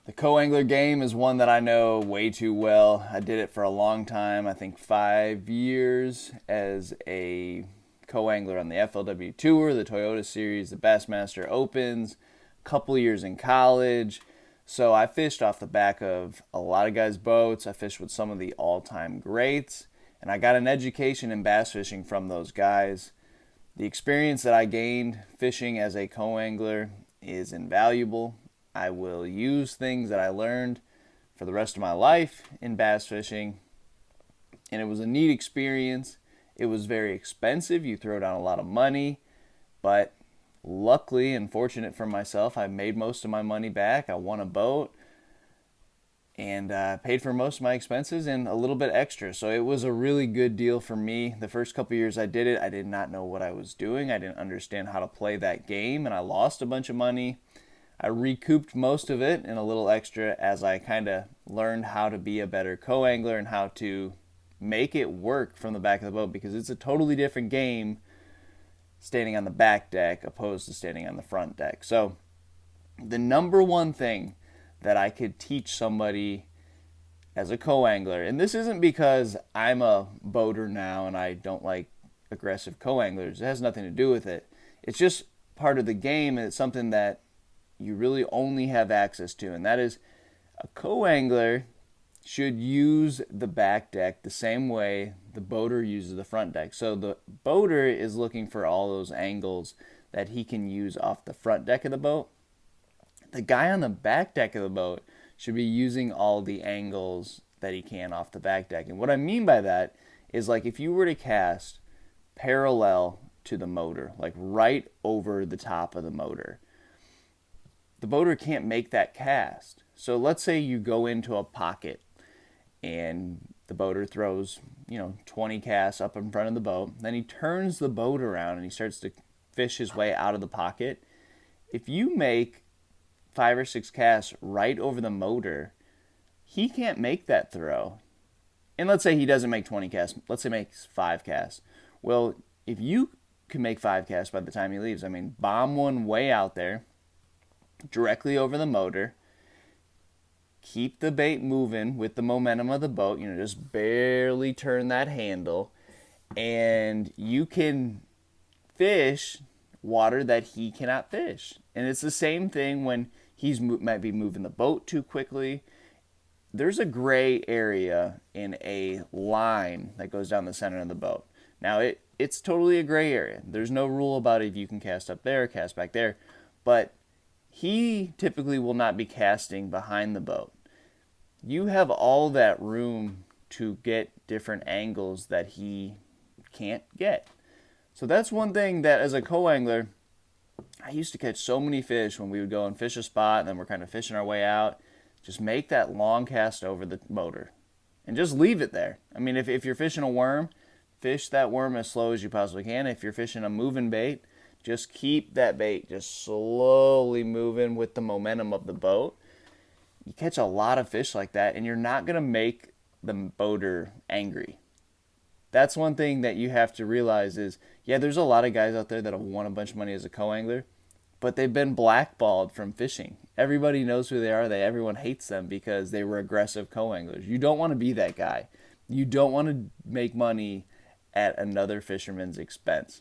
The co-angler game is one that I know way too well. I did it for a long time, I think 5 years as a co-angler on the FLW Tour, the Toyota Series, the Bassmaster Opens, a couple years in college. So I fished off the back of a lot of guys' boats. I fished with some of the all-time greats, and I got an education in bass fishing from those guys. The experience that I gained fishing as a co-angler is invaluable. I will use things that I learned for the rest of my life in bass fishing. And it was a neat experience. It was very expensive. You throw down a lot of money. But luckily and fortunate for myself, I made most of my money back. I won a boat and paid for most of my expenses and a little bit extra. So it was a really good deal for me. The first couple years I did it, I did not know what I was doing. I didn't understand how to play that game, and I lost a bunch of money. I recouped most of it and a little extra as I kind of learned how to be a better co-angler and how to make it work from the back of the boat, because it's a totally different game standing on the back deck opposed to standing on the front deck. So the number one thing that I could teach somebody as a co-angler, and this isn't because I'm a boater now and I don't like aggressive co-anglers. It has nothing to do with it. It's just part of the game, and it's something that you really only have access to, and that is a co-angler should use the back deck the same way the boater uses the front deck. So the boater is looking for all those angles that he can use off the front deck of the boat. The guy on the back deck of the boat should be using all the angles that he can off the back deck. And what I mean by that is, like, if you were to cast parallel to the motor, like right over the top of the motor, the boater can't make that cast. So let's say you go into a pocket and the boater throws, 20 casts up in front of the boat. Then he turns the boat around and he starts to fish his way out of the pocket. If you make 5 or 6 casts right over the motor, he can't make that throw. And let's say he doesn't make 20 casts. Let's say he makes 5 casts. Well, if you can make 5 casts by the time he leaves, bomb one way out there, directly over the motor, keep the bait moving with the momentum of the boat, just barely turn that handle, and you can fish water that he cannot fish. And it's the same thing when might be moving the boat too quickly. There's a gray area in a line that goes down the center of the boat. Now, it's totally a gray area. There's no rule about if you can cast up there, cast back there, but he typically will not be casting behind the boat. You have all that room to get different angles that he can't get. So that's one thing that, as a co-angler, I used to catch so many fish when we would go and fish a spot and then we're kind of fishing our way out. Just make that long cast over the motor and just leave it there. If you're fishing a worm, fish that worm as slow as you possibly can. If you're fishing a moving bait, just keep that bait just slowly moving with the momentum of the boat. You catch a lot of fish like that, and you're not going to make the boater angry. That's one thing that you have to realize is, yeah, there's a lot of guys out there that have won a bunch of money as a co-angler, but they've been blackballed from fishing. Everybody knows who they are. Everyone hates them because they were aggressive co-anglers. You don't want to be that guy. You don't want to make money at another fisherman's expense.